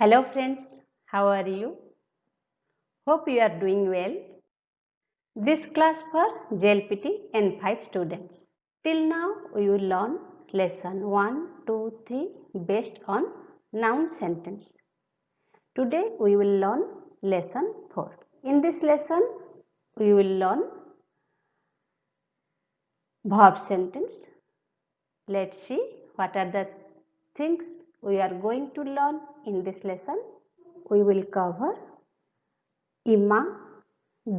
Hello friends, how are you? Hope you are doing well. This class for JLPT N5 students. Till now we will learn lesson 1, 2, 3 based on noun sentence. Today we will learn lesson 4. In this lesson we will learn verb sentence. Let's see what are the things we are going to learn in this lesson. We will cover ima,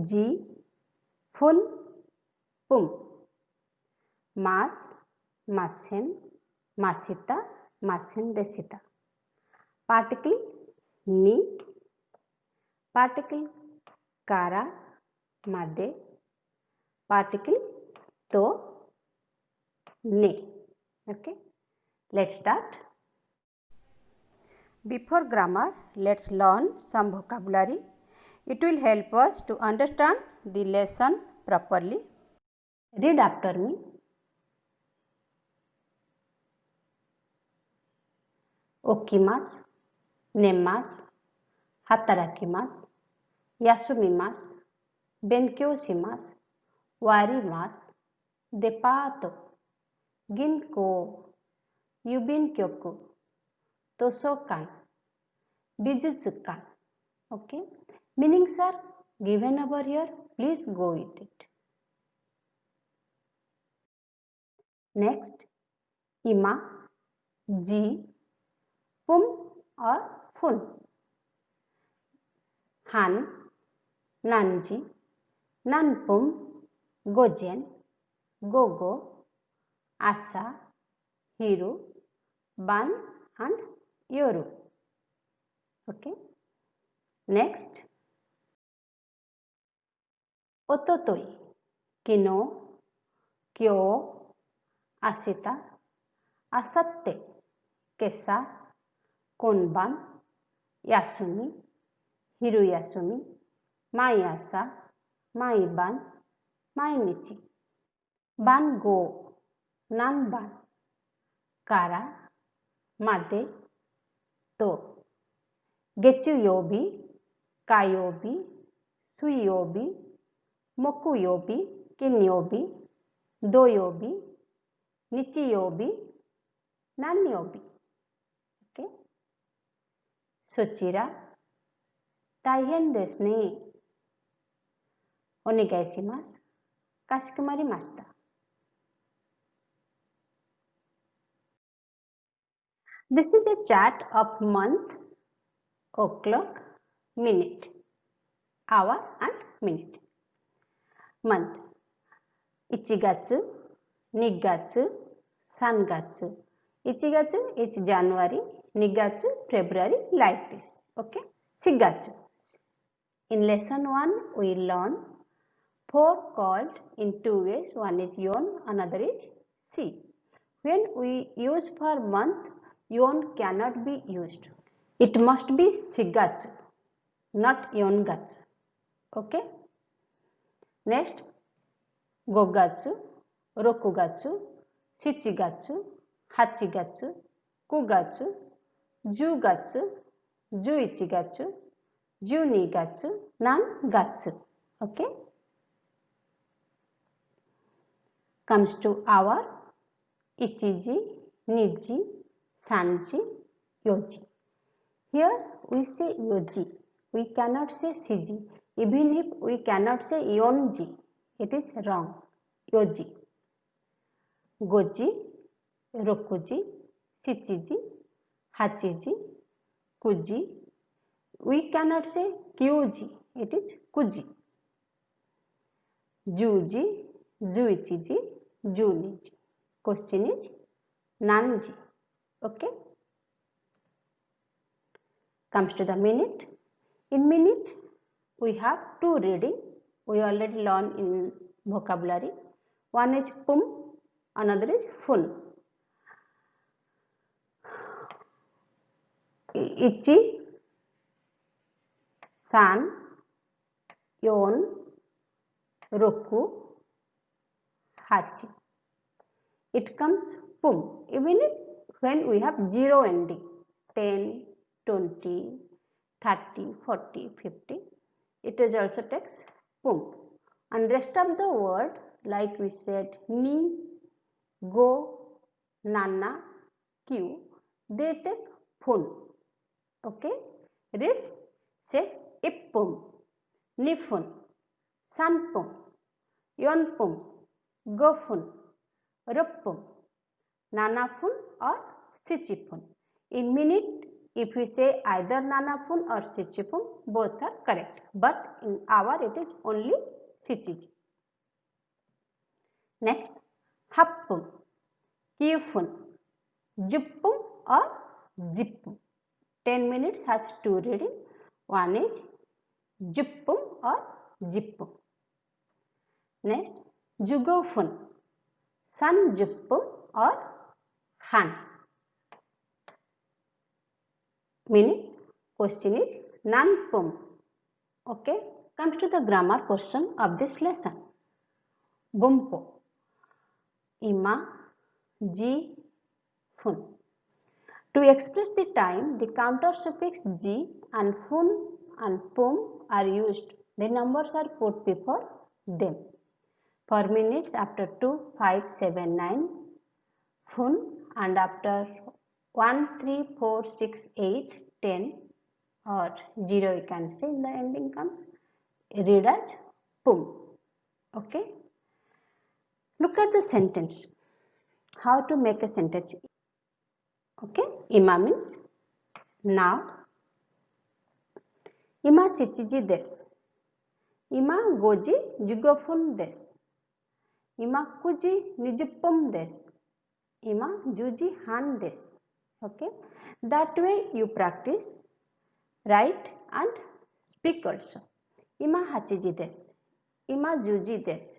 ji, fun, pum, mas, masen, masita, masen desita. Particle ni, particle kara, made, particle to, ne. Okay, let's start. Before grammar, let's learn some vocabulary. It will help us to understand the lesson properly. Read after me. Okimasu, nemasu, hatarakimasu, yasumimasu, benkyou shimasu, warimasu, depato, ginko, yubinkyoku, tosokan, bijutsukan. Okay, meanings are given over here. Please go with it. Next, ima, ji, pum or fun. Han, nanji, nanpum, gojen, gogo, asa, hiru, ban and yoru. Okay. Next, ototoi, kino, kyo, asita, asatte, kesa, konban, yasumi, hiru yasumi, maiasa, maiban, mainichi. Ban go, nanban, kara, made, to. Getsuyobi, kayobi, suiyobi, mokuyobi, kinyobi, doyobi, nichiyobi, nanyobi. Okay. Sochira, taihen desu ne. Onegaishimasu. Kashikomarimashita. This is a chart of month, o'clock, minute, hour and minute. Month. Ichigatsu, Nigatsu, Sangatsu. Ichigatsu is January, Nigatsu February, like this. Okay. Shigatsu. In lesson 1 we learn 4 called in 2 ways. One is yon, another is shi. When we use for month, yon cannot be used. It must be shigatsu, not yongatsu. Okay. Next, gogatsu, rokugatsu, shichigatsu, hachigatsu, kugatsu, jugatsu, juichigatsu, junigatsu, nangatsu. Okay. Comes to hour, ichiji, niji, sanji, yoji. Here we say yoji. We cannot say shiji. Even if we cannot say yonji, it is wrong. Yoji. Goji, rokuji, shichiji, hachiji, kuji. We cannot say kyuji. It is kuji. Juji, juichiji, juniji. Question is nanji. Okay. Comes to the minute. In minute, we have 2 reading. We already learned in vocabulary. One is pum, another is fun. Ichi, san, yon, roku, hachi. It comes pum. Even if when we have 0 ending, 10, 20, 30, 40, 50. It is also takes pum. And rest of the word, like we said, ni, go, nana, q, they take phun. Okay, read, say ippum, nifun, sanpum, yonpum, gofun, ruppum, nanafun or sichipun. In minute, if we say either nanafun or sichipun, both are correct. But in hour, it is only sichiji. Next, happum, kiyufun, juppum or jippum. 10 minutes has two reading. One is juppum or jippum. Next, jugofun, san juppum or han. Meaning, question is nanpum. Okay, comes to the grammar portion of this lesson. Bumpo, ima, ji, fun. To express the time, the counter suffix ji and fun and pum are used. The numbers are put before them. For minutes, after 2, 5, 7, 9, fun, and after 1, 3, 4, 6, 8, 10 or 0 you can say in the ending comes, read as pum. Okay. Look at the sentence. How to make a sentence. Okay. Ima means now. Ima sichiji desu. Ima goji jugofun desu. Ima kuji nijuppum desu. Ima juji han desu. Okay. That way you practice, write and speak also. Ima hachiji desu. Ima juji desu.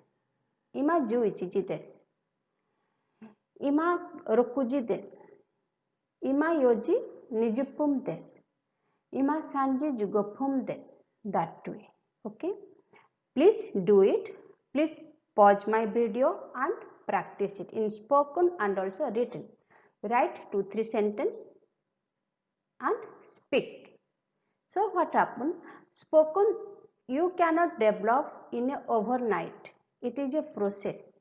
Ima ju ichiji desu. Ima rokuji desu. Ima yoji nijuppum desu. Ima sanji jugopum desu. That way. Okay. Please do it. Please pause my video and practice it in spoken and also written. Write 2-3 sentences and speak. So what happened? Spoken you cannot develop in a overnight. It is a process.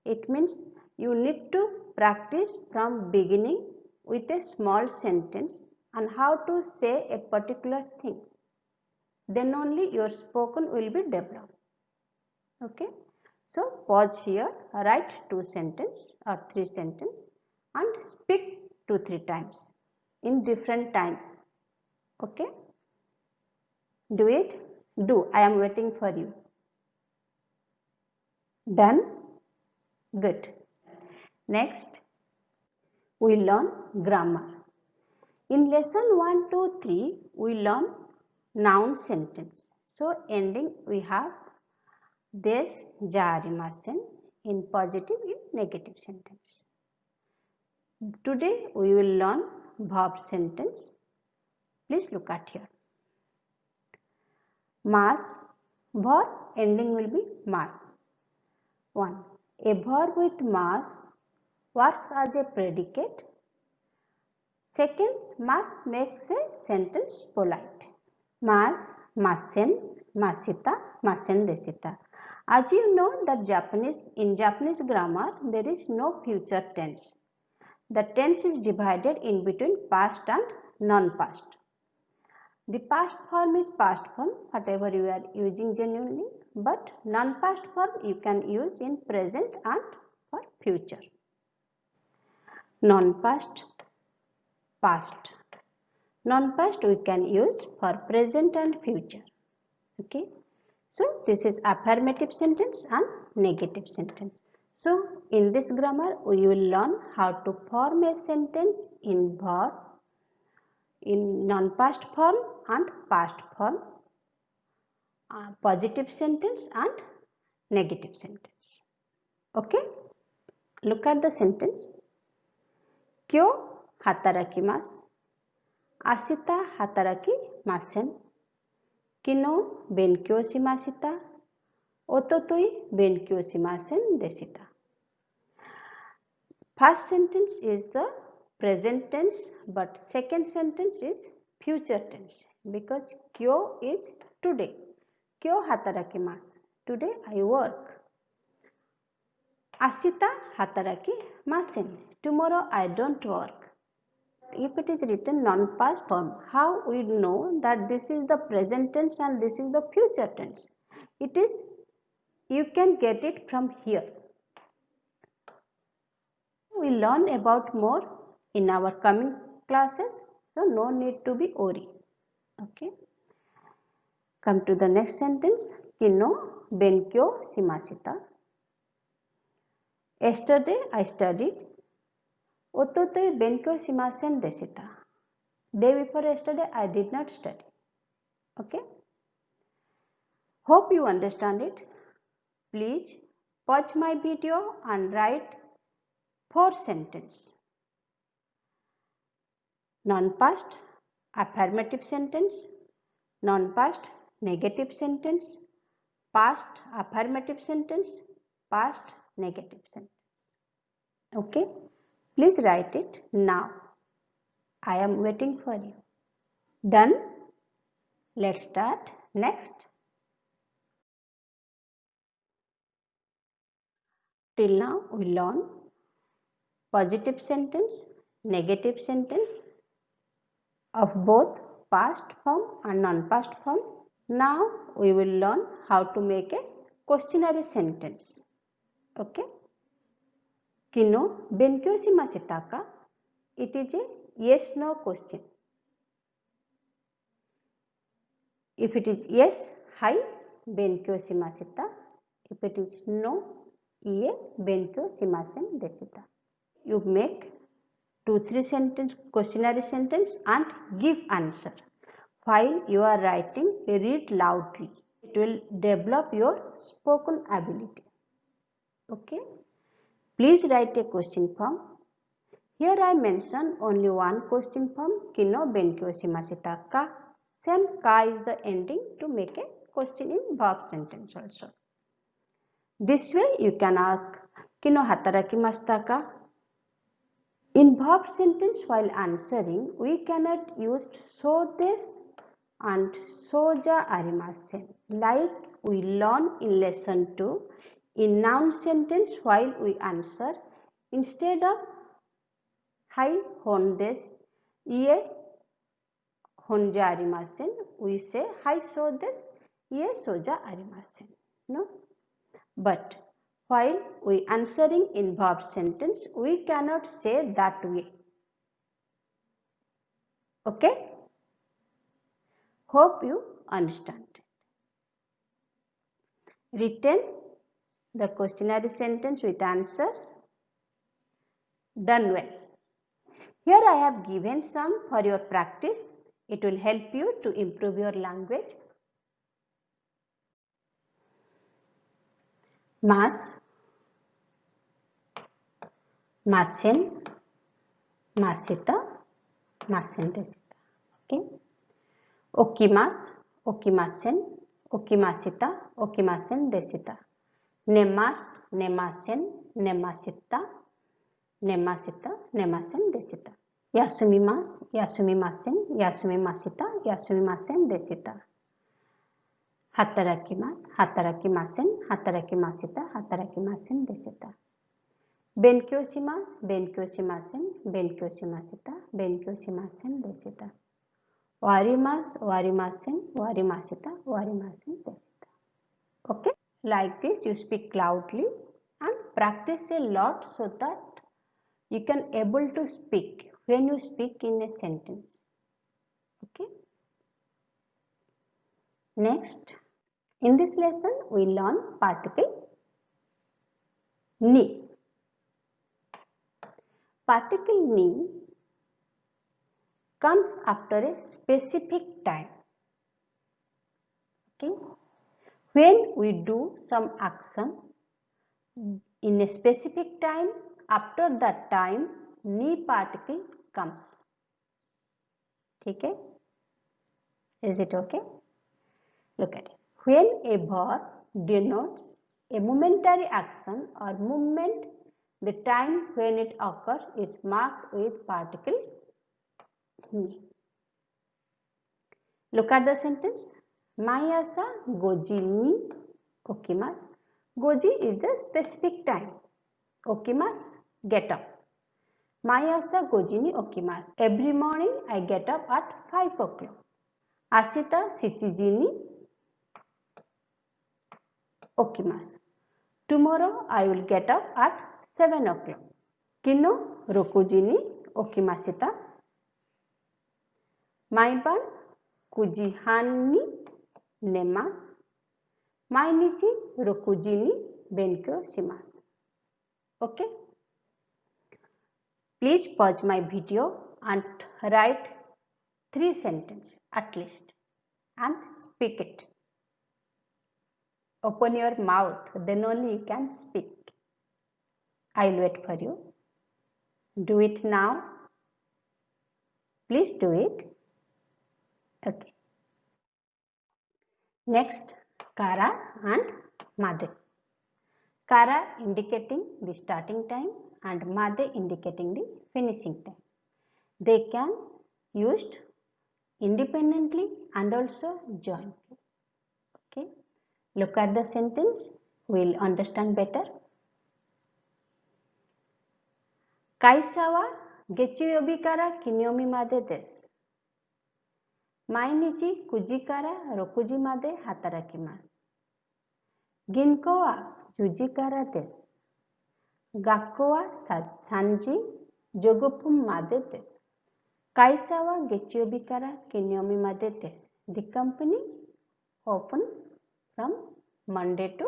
It means you need to practice from beginning with a small sentence and how to say a particular thing. Then only your spoken will be developed. Okay. So pause here, write 2 sentences or 3 sentences and speak 2-3 times in different time. Okay. Do it. Do. I am waiting for you. Done? Good. Next, we learn grammar. In lesson 1, 2, 3, we learn noun sentence. So, ending we have des, jarimasen in positive, in negative sentence. Today, we will learn verb sentence. Please look at here. Mas, verb ending will be mas. 1. A verb with mas works as a predicate. Second, mas makes a sentence polite. Mas, masen, masita, masen desita. As you know that in Japanese grammar, there is no future tense. The tense is divided in between past and non-past. The past form is past form, whatever you are using genuinely, but non-past form you can use in present and for future. Non-past, past. Non-past we can use for present and future. Okay. So this is affirmative sentence and negative sentence. So in this grammar we will learn how to form a sentence in verb, in non-past form and past form, positive sentence and negative sentence. Okay. Look at the sentence. Kyo hatarakimasu. Ashita hatarakimasen. Kino benkyou shimashita. Ototoi benkyou shimasen desita. First sentence is the present tense, but second sentence is future tense because kyo is today. Kyo hatarakimasu. Today I work. Ashita hatarakimasen. Tomorrow I don't work. If it is written non-past form, how we know that this is the present tense and this is the future tense? It is, you can get it from here. We learn about more in our coming classes, so no need to be worried. Okay. Come to the next sentence. Kino benkyou shimashita. Yesterday I studied. Ototoi benkyou shimasen deshita. Day before yesterday I did not study. Okay. Hope you understand it. Please pause my video and write 4 sentences. Non-past affirmative sentence, non-past negative sentence, past affirmative sentence, past negative sentence. Okay, please write it now. I am waiting for you. Done? Let's start next. Till now we learn positive sentence, negative sentence of both past form and non-past form. Now we will learn how to make a questionary sentence. Okay. Kino benkyou shimashita ka? It is a yes/no question. If it is yes, hai benkyou shimashita. If it is no, ie benkyou shimasen deshita. You make 2-3 sentence questionary sentence and give answer. While you are writing, read loudly. It will develop your spoken ability. Okay. Please write a question form. Here I mention only one question form. Kino benkyou shimashita ka. Same ka is the ending to make a question in verb sentence also. This way you can ask Kino hatarakimashita ka. In verb sentence while answering, we cannot use so des and soja arimasen like we learn in lesson 2. In noun sentence while we answer, instead of hai hondes ie honja arimasen, we say hai so des ie soja arimasen. No, but while we answering in verb sentence, we cannot say that way. Okay? Hope you understand. Written the questionary sentence with answers. Done well. Here I have given some for your practice. It will help you to improve your language. Mas, masen, masita, masen desita. Okay. Okimas, okimasen, okimasita, okimasen desita. Nemas, nemasen, nemasita, nemasita, nemasen desita. Yasumimas, yasumimasen, yasumimasita, yasumimasen desita. Hatarakimasu, hatarakimasen, hatarakimasita, hatarakimasen desita. Benkyou shimasu, benkyou shimasen, benkyou shimasita, benkyou shimasen desita. Warimasu, warimasen, warimasita, warimasen desita. Okay? Like this you speak loudly and practice a lot so that you can able to speak when you speak in a sentence. Okay? Next, in this lesson we learn particle ni. Particle ni comes after a specific time. Okay? When we do some action in a specific time, after that time ni particle comes. Okay? Is it okay? Look at it. When a verb denotes a momentary action or movement, the time when it occurs is marked with particle ni. Look at the sentence. Mayasa goji ni okimasu. Goji is the specific time. Okimasu, get up. Mayasa goji ni okimasu. Every morning I get up at 5 o'clock. Ashita shichiji ni okimasu. Tomorrow I will get up at 7 o'clock. Kino rokuji ni okimashita. Maiban kuji han ni nemasu. Mainichi rokuji ni benkyou shimasu. Okay? Please pause my video and write 3 sentences at least and speak it. Open your mouth, then only you can speak. I will wait for you. Do it now. Please do it. Okay. Next, Kara and Made. Kara indicating the starting time and Made indicating the finishing time. They can used independently and also jointly. Okay. Look at the sentence. We'll understand better. Kaisa wa getsuyobi kara kinyomi made desu. Mainichi 9時から6時まで働きます。銀行は10時からです。学校は3時15分までです。会社は月曜日から金曜日までです。The company open from Monday to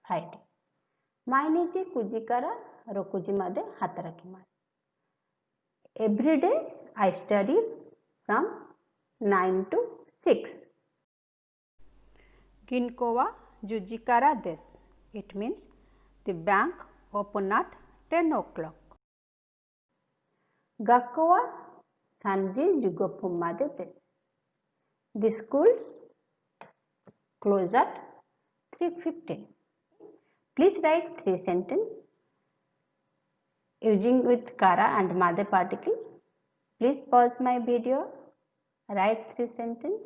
Friday. 毎日9時から6時まで働きます。Every day I study from 9 to 6. 銀行は10時からです。It means the bank open at 10 o'clock. 学校は3時15分までです。The schools close at 3:15. Please write 3 sentences using with Kara and Made particle. Please pause my video. Write 3 sentences.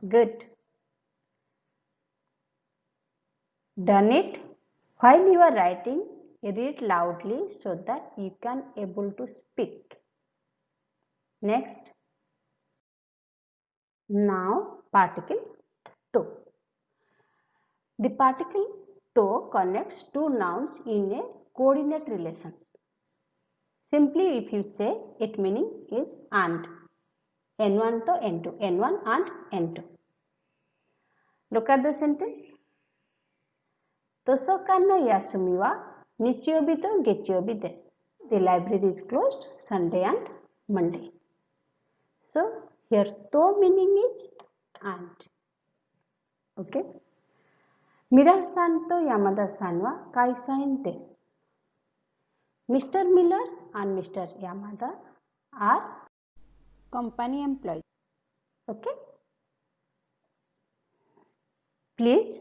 Good. Done it. While you are writing, read loudly so that you can able to speak. Next. Now particle to. The particle to connects two nouns in a coordinate relations. Simply if you say its meaning is and. N1 to N2. N1 and N2. Look at the sentence. Tosokan no yasumi wa nichiyobi to getsuyobi desu. The library is closed Sunday and Monday. So here to meaning is and. Okay. Mira-san to Yamada-san wa kaisain desu. Mr. Miller and Mr. Yamada are company employees. Okay. Please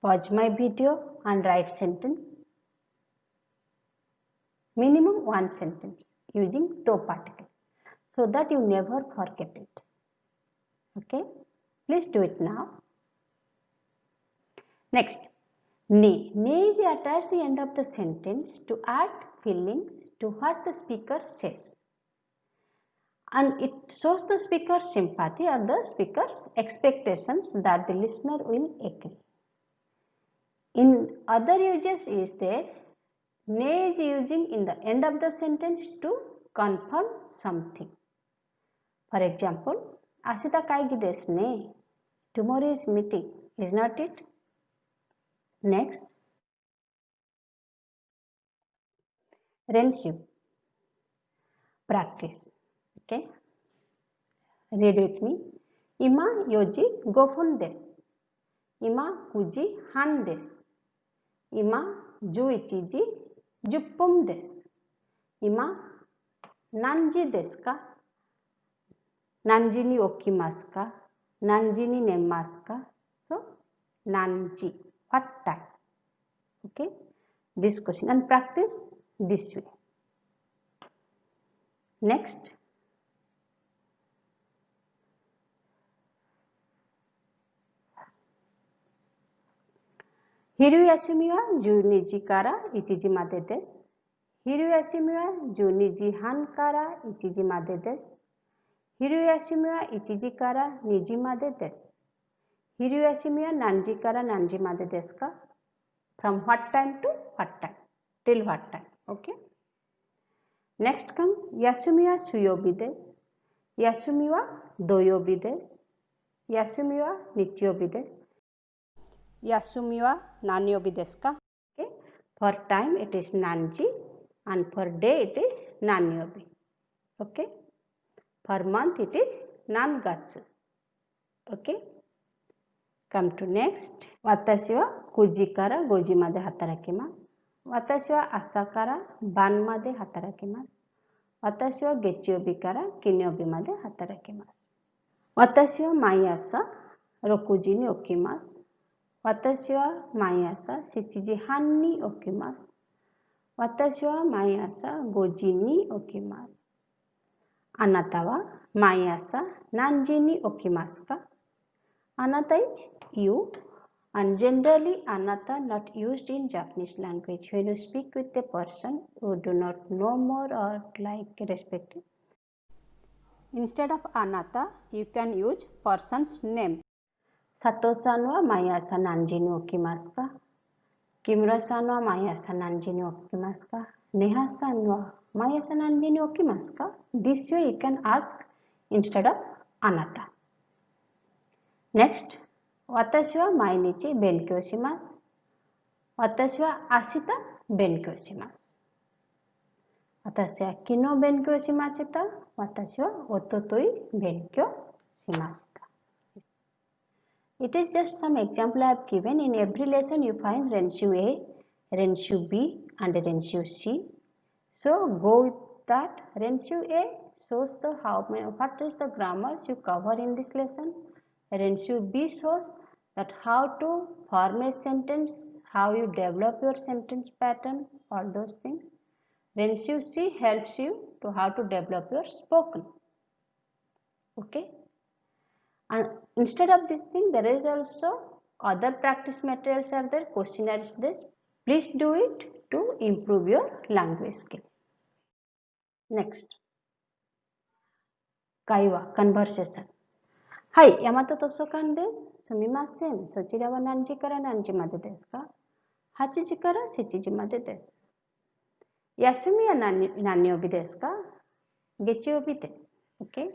pause my video and write sentence. Minimum 1 sentence using to particle so that you never forget it. Okay. Please do it now. Next. Ne. Ne is attached at the end of the sentence to add feelings to what the speaker says. And it shows the speaker's sympathy or the speaker's expectations that the listener will agree. In other uses is there, ne is using in the end of the sentence to confirm something. For example, Ashita kaigi desu ne. Tomorrow is meeting, is not it? Next. Rensu. Practice. Okay. Read with me. Ima 4時5分です。今9時半です。今11時10分です。今何時ですか？何時に起きますか？何時に寝ますか？ So, 何時 what time? Okay. This question and practice this way. Next. Hiroyasumi wa Juniji kara ichiji made desu. Hiroyasumi wa Juniji han kara ichiji made desu. Hiroyasumi wa ichiji kara niji made desu. Hiroyasumi wa nanji kara nanji made desu ka? From what time to what time? Till what time? Okay. Next come Yasumi wa suyobi desu. Yasumi wa doyobi desu. Yasumi wa nichiyobi desu. Yasumi wa nanyobi desu ka? Okay. For time it is nanji and for day it is nanyobi. Okay. For month it is nangatsu. Okay. Come to next. Watashi wa 9時から5時まで働きます。私は朝から晩まで働きます。私は月曜日から金曜日まで働きます。私は毎朝6時に起きます。私は毎朝7時半に起きます。私は毎朝5時に起きます。あなたは毎朝何時に起きますか？あなた is you, and generally anata not used in Japanese language when you speak with a person who do not know more or like respect. Instead of anata, you can use person's name. Sato-san wa mai asa nanji ni okimasu ka? Kimura-san wa mai asa nanji ni okimasu ka? Neha-san wa mai asa nanji ni okimasu ka? This way you can ask instead of anata. Next, 私は毎日勉強します。私は明日勉強します。私は昨日勉強しました。私はおととい勉強しました。It is just some example I have given. In every lesson you find Renshu A, Renshu B and Renshu C. So go with that. Renshu A shows what is the grammar you cover in this lesson. Renshu B shows that how to form a sentence, how you develop your sentence pattern, all those things. Renshu C helps you to how to develop your spoken. Okay. And instead of this thing, there is also other practice materials are there, questionnaires this. Please do it to improve your language skill. Next. Kaiwa, conversation. Hi, Yamato Tosokan desu. Sumimasen, そちらは何時から何時までですか ?8 時から7時までです。休みは何曜日ですか月曜日です。Okay?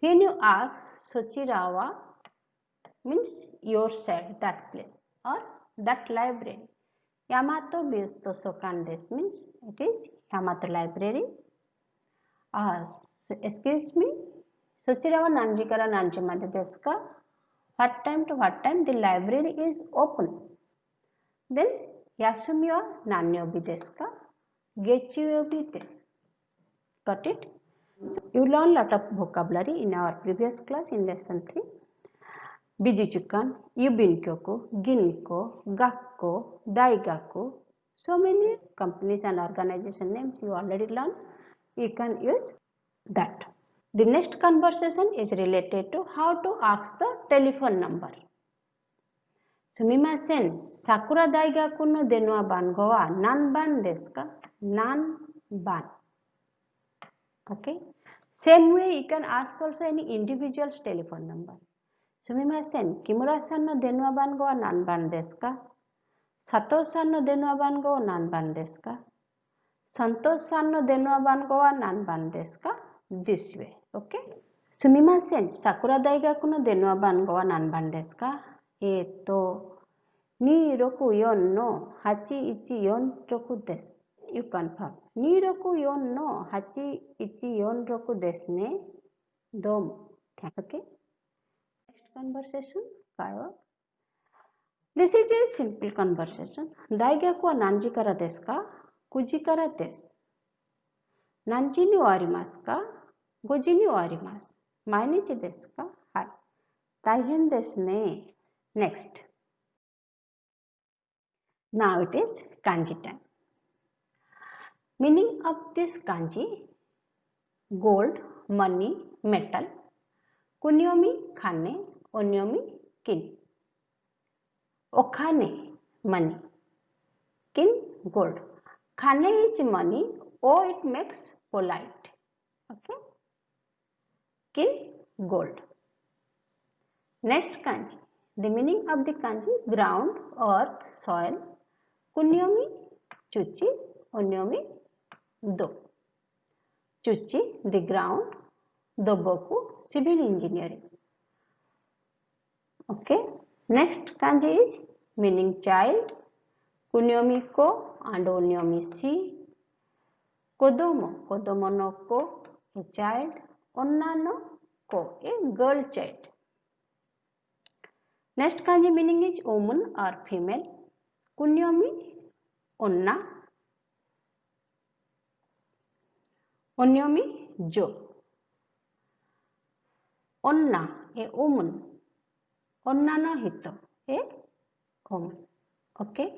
When you ask そちらは means yourself, that place or that library. Yamato Tosokan desu means it is Yamato library. Excuse me, そちらは何時から何時までですか What time to what time the library is open. Then, Yasumi wa nanyobi desu ka? Getsuyobi desu. Got it? You learned lot of vocabulary in our previous class in lesson 3. Bijuchukan, Yubinkyoku, Ginko, Gakko, Daigaku. So many companies and organization names you already learned. You can use that. The next conversation is related to how to ask the telephone number. Sumimasen, Sakura Daigaku no denwa bango wa nanban desu ka? Nanban. Okay. Same way you can ask also any individual's telephone number. Sumimasen, Kimura-san no denwa bango wa nanban desu ka? Sato-san no denwa bango wa nanban desu ka? Santosh-san no denwa bango wa nanban desu ka? This way. Okay. Sumimasen, Sakura Daigaku no denwa bango wa nanban desu ka? 264の8146です。You confirm. 264の8146ですね。どうも。Okay? Next conversation. This is a simple conversation. 大学は何時からですか ?9 時からです。何時に終わりますか ?5 時に終わります。毎日ですかはい。大変ですね。Next. Now it is kanji time. Meaning of this kanji: gold, money, metal. Kunyomi khane, onyomi kin. Okhane money. Kin, gold. Khane is money. O, it makes polite. Okay. Kin, gold. Next kanji. The meaning of the kanji: ground, earth, soil. Kunyomi, chuchi. Onyomi, do. Chuchi, the ground. Doboku, civil engineering. Okay. Next kanji is meaning child. Kunyomi ko and onyomi si. Kodomo, kodomo no ko, a child. Onna no ko, a girl child. Next kanji meaning is woman or female. Kunyomi, onna. Onyomi, jo. Onna, a woman. Onna no hito, a woman. Okay.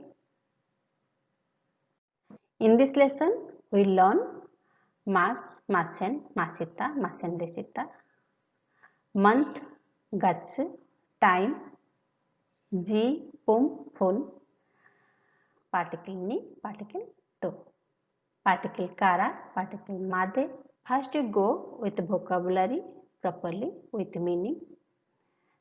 In this lesson, we learn mas, masen, masita, masendesita, month, gatsu, time, ji, pum, fun, particle ni, particle to, particle kara, particle made. First you go with vocabulary properly with meaning.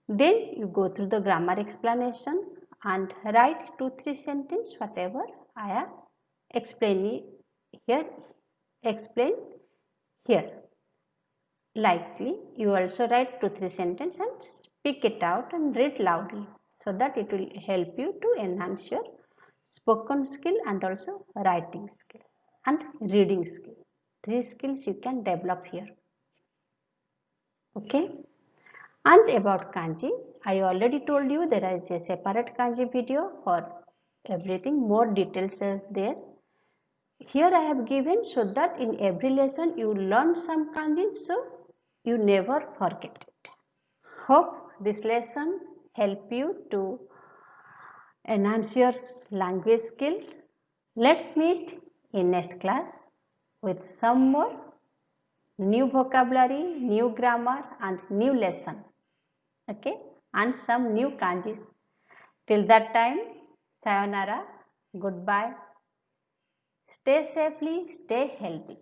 Then you go through the grammar explanation and write 2-3 sentences whatever I have explained here. Likely you also write 2-3 sentences and speak it out and read loudly, so that it will help you to enhance your spoken skill and also writing skill and reading skill. 3 skills you can develop here. Okay. And about kanji, I already told you there is a separate kanji video for everything. More details is there. Here I have given so that in every lesson you learn some kanji, so you never forget it. Hope this lesson help you to enhance your language skills. Let's meet in next class with some more new vocabulary, new grammar and new lesson. Okay, and some new kanjis. Till that time, sayonara, goodbye. Stay safely, stay healthy.